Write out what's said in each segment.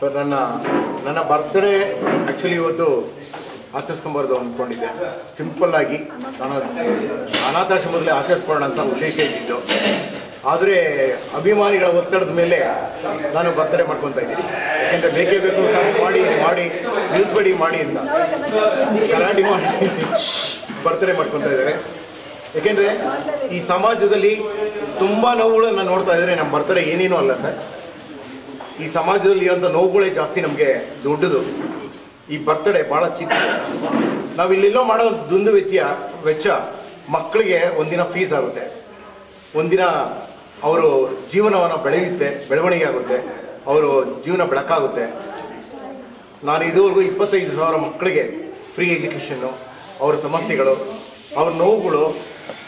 Sir, ನನ್ನ birthday actually ಇವತ್ತು ಆಚರಿಸ್ಕೊಂಬಾರ್ದು ಅಂದ್ಕೊಂಡಿದ್ದೆ. ಸಿಂಪಲ್ಲಾಗಿ ನಾನು ಅನಾಥಾಶ್ರಮದಲ್ಲಿ ಆಚರಿಸ್ಕೊಳ್ಳೋಣ ಅಂತ ಉದ್ದೇಶ ಇದ್ದಿದ್ದು. ಆದರೆ ಅಭಿಮಾನಿಗಳ ಒತ್ತಡದ ಮೇಲೆ ನಾನು ಬರ್ತ್ಡೇ ಮಾಡ್ಕೊತಾ ಇದ್ದೀನಿ. ಯಾಕೆಂದರೆ ಬೇಕೇ ಬೇಕು ಸರ್, ಮಾಡಿ ನಿಲ್ಸ್ಬೇಡಿ ಮಾಡಿ ಅಂತ ಗಲಾಟೆ ಮಾಡಿ ಬರ್ತ್ಡೇ ಮಾಡ್ಕೊತಾ ಇದ್ದಾರೆ. ಯಾಕೆಂದರೆ ಈ ಸಮಾಜದಲ್ಲಿ ತುಂಬ ನೋವುಗಳನ್ನು ನೋಡ್ತಾ ಇದ್ದಾರೆ. ನಮ್ಮ ಬರ್ತ್ಡೇ ಏನೇನೂ ಅಲ್ಲ ಸರ್. ಈ ಸಮಾಜದಲ್ಲಿ ಇರೋಂಥ ನೋವುಗಳೇ ಜಾಸ್ತಿ ನಮಗೆ ದೊಡ್ಡದು. ಈ ಬರ್ತ್ಡೇ ಭಾಳ ಚಿಕ್ಕ. ನಾವು ಇಲ್ಲೆಲ್ಲೋ ಮಾಡೋ ದುಂದು ವೆಚ್ಚ ಮಕ್ಕಳಿಗೆ ಒಂದಿನ ಫೀಸ್ ಆಗುತ್ತೆ, ಒಂದಿನ ಅವರು ಜೀವನವನ್ನು ಬೆಳವಣಿಗೆ ಆಗುತ್ತೆ, ಅವರು ಜೀವನ ಬೆಳಕಾಗುತ್ತೆ. ನಾನು ಇದುವರೆಗೂ 25,000 ಮಕ್ಕಳಿಗೆ ಫ್ರೀ ಎಜುಕೇಷನ್ನು, ಅವ್ರ ಸಮಸ್ಯೆಗಳು, ಅವ್ರ ನೋವುಗಳು,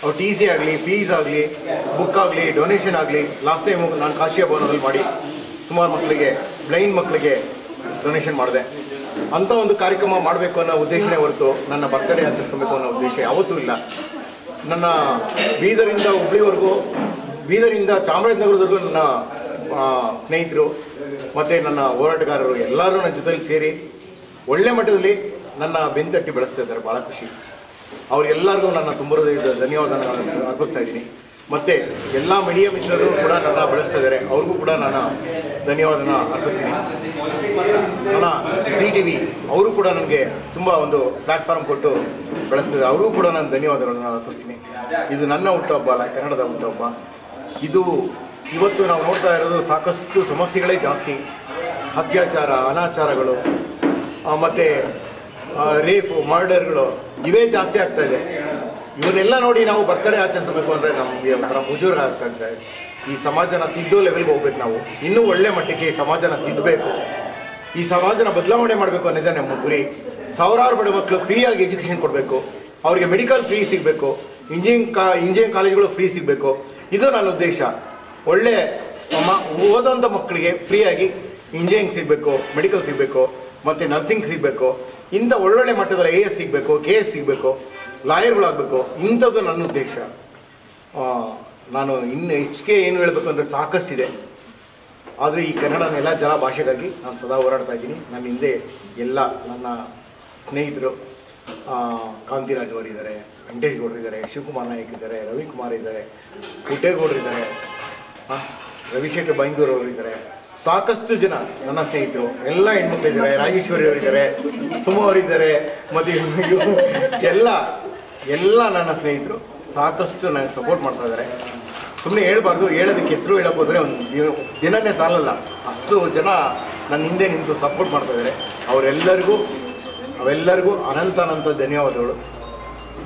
ಅವ್ರ ಟಿ ಸಿ ಆಗಲಿ, ಫೀಸ್ ಆಗಲಿ, ಬುಕ್ ಆಗಲಿ, ಡೊನೇಷನ್ ಆಗಲಿ. ಲಾಸ್ಟ್ ಟೈಮು ನಾನು ಕಾಶಿಯ ಭವನದಲ್ಲಿ ಮಾಡಿ ಸುಮಾರು ಮಕ್ಕಳಿಗೆ, ಬ್ಲೈಂಡ್ ಮಕ್ಕಳಿಗೆ ಡೊನೇಷನ್ ಮಾಡಿದೆ. ಅಂಥ ಒಂದು ಕಾರ್ಯಕ್ರಮ ಮಾಡಬೇಕು ಅನ್ನೋ ಉದ್ದೇಶನೇ ಹೊರತು ನನ್ನ ಬರ್ತ್ಡೇ ಆಚರಿಸ್ಕೊಬೇಕು ಅನ್ನೋ ಉದ್ದೇಶ ಯಾವತ್ತೂ ಇಲ್ಲ. ನನ್ನ ಬೀದರಿಂದ ಹುಬ್ಳಿವರೆಗೂ, ಬೀದರಿಂದ ಚಾಮರಾಜನಗರದವರೆಗೂ ನನ್ನ ಸ್ನೇಹಿತರು ಮತ್ತು ನನ್ನ ಹೋರಾಟಗಾರರು ಎಲ್ಲರೂ ನನ್ನ ಜೊತೆಲಿ ಸೇರಿ ಒಳ್ಳೆ ಮಟ್ಟದಲ್ಲಿ ನನ್ನ ಬೆಂತಟ್ಟಿ ಬೆಳೆಸ್ತಾ ಇದ್ದಾರೆ. ಭಾಳ ಖುಷಿ. ಅವ್ರಿಗೆಲ್ಲರಿಗೂ ನನ್ನ ತುಂಬ ಧನ್ಯವಾದಗಳನ್ನು ಅರ್ಪಿಸ್ತಾ ಇದ್ದೀನಿ. ಮತ್ತು ಎಲ್ಲ ಮೀಡಿಯಾ ಮಿತ್ರರು ಕೂಡ ನನ್ನ ಬೆಳೆಸ್ತಾ ಇದ್ದಾರೆ. ಅವ್ರಿಗೂ ಕೂಡ ನಾನು ಧನ್ಯವಾದನ ಅರ್ಪಿಸ್ತೀನಿ. ನನ್ನ ZTV ಅವರು ಕೂಡ ನನಗೆ ತುಂಬ ಒಂದು ಪ್ಲ್ಯಾಟ್ಫಾರ್ಮ್ ಕೊಟ್ಟು ಬೆಳೆಸ್ತಿದ್ದಾರೆ. ಅವ್ರಿಗೂ ಕೂಡ ನಾನು ಧನ್ಯವಾದಗಳನ್ನು ಅರ್ಪಿಸ್ತೀನಿ. ಇದು ನನ್ನ ಹುಟ್ಟುಹಬ್ಬ ಅಲ್ಲ, ಕನ್ನಡದ ಹುಟ್ಟುಹಬ್ಬ. ಇದು ಇವತ್ತು ನಾವು ನೋಡ್ತಾ ಇರೋದು ಸಾಕಷ್ಟು ಸಮಸ್ಯೆಗಳೇ ಜಾಸ್ತಿ. ಅತ್ಯಾಚಾರ, ಅನಾಚಾರಗಳು ಮತ್ತು ರೇಫು, ಮರ್ಡರ್ಗಳು ಇವೇ ಜಾಸ್ತಿ ಆಗ್ತಾಯಿದೆ. ಇವನ್ನೆಲ್ಲ ನೋಡಿ ನಾವು ಬರ್ತ್ಡೇ ಆಚರಿಸಬೇಕು ಅಂದರೆ ನಮಗೆ ಒಂಥರ ಮುಜುಗರ ಆಗ್ತಾ ಇದೆ. ಈ ಸಮಾಜನ ತಿದ್ದೋ ಲೆವೆಲ್ಗೆ ಹೋಗ್ಬೇಕು. ನಾವು ಇನ್ನೂ ಒಳ್ಳೆ ಮಟ್ಟಕ್ಕೆ ಈ ಸಮಾಜನ ತಿದ್ದಬೇಕು, ಈ ಸಮಾಜನ ಬದಲಾವಣೆ ಮಾಡಬೇಕು ಅನ್ನೋದೇ ನಮ್ಮ ಗುರಿ. ಸಾವಿರಾರು ಬಡ ಮಕ್ಕಳು ಫ್ರೀಯಾಗಿ ಎಜುಕೇಷನ್ ಕೊಡಬೇಕು, ಅವರಿಗೆ ಮೆಡಿಕಲ್ ಫ್ರೀ ಸಿಗಬೇಕು, ಇಂಜಿನಿಯರಿಂಗ್ ಕಾಲೇಜುಗಳು ಫ್ರೀ ಸಿಗಬೇಕು. ಇದು ನನ್ನ ಉದ್ದೇಶ. ಒಳ್ಳೆ ಓದೋಂಥ ಮಕ್ಕಳಿಗೆ ಫ್ರೀಯಾಗಿ ಇಂಜಿನಿಯರಿಂಗ್ ಸಿಗಬೇಕು, ಮೆಡಿಕಲ್ ಸಿಗಬೇಕು, ಮತ್ತು ನರ್ಸಿಂಗ್ ಸಿಗಬೇಕು. ಇಂಥ ಒಳ್ಳೊಳ್ಳೆ ಮಟ್ಟದಲ್ಲಿ AS ಸಿಗಬೇಕು, KS ಸಿಗಬೇಕು, ಲಾಯರ್ಗಳಾಗಬೇಕು. ಇಂಥದ್ದು ನನ್ನ ಉದ್ದೇಶ. ನಾನು ಇನ್ನು ಹೆಚ್ಚಿಗೆ ಏನು ಹೇಳಬೇಕು ಅಂದರೆ ಸಾಕಷ್ಟಿದೆ. ಆದರೆ ಈ ಕನ್ನಡ ನೆಲ ಜಲ ಭಾಷೆಗಾಗಿ ನಾನು ಸದಾ ಹೋರಾಡ್ತಾ ಇದ್ದೀನಿ. ನನ್ನ ಹಿಂದೆ ಎಲ್ಲ ನನ್ನ ಸ್ನೇಹಿತರು, ಕಾಂತಿರಾಜ್ ಅವರಿದ್ದಾರೆ, ವೆಂಕಟೇಶ್ ಗೌಡರಿದ್ದಾರೆ, ಶಿವಕುಮಾರ್ ನಾಯಕ್ ಇದ್ದಾರೆ, ರವಿಕುಮಾರ್ ಇದ್ದಾರೆ, ಪುಟ್ಟೇಗೌಡರಿದ್ದಾರೆ, ರವಿಶೇಖರ್ ಬೈಂದೂರ್ ಅವರಿದ್ದಾರೆ. ಸಾಕಷ್ಟು ಜನ ನನ್ನ ಸ್ನೇಹಿತರು ಎಲ್ಲ ಹೆಣ್ಮಕ್ಳಿದ್ದಾರೆ, ರಾಜೇಶ್ವರಿ ಅವರಿದ್ದಾರೆ, ಸುಮ ಅವರಿದ್ದಾರೆ, ಮತ್ತು ಎಲ್ಲ ನನ್ನ ಸ್ನೇಹಿತರು ಸಾಕಷ್ಟು ನನಗೆ ಸಪೋರ್ಟ್ ಮಾಡ್ತಾ ಇದ್ದಾರೆ. ಸುಮ್ಮನೆ ಹೇಳ್ಬಾರ್ದು, ಹೇಳೋದಕ್ಕೆ ಹೆಸರು ಹೇಳಕ್ಕೆ ಹೋದರೆ ಒಂದು ದಿನನೇ ಸಾಲಲ್ಲ. ಅಷ್ಟು ಜನ ನನ್ನ ಹಿಂದೆ ನಿಂತು ಸಪೋರ್ಟ್ ಮಾಡ್ತಾ ಇದ್ದಾರೆ. ಅವೆಲ್ಲರಿಗೂ ಅನಂತ ಧನ್ಯವಾದಗಳು.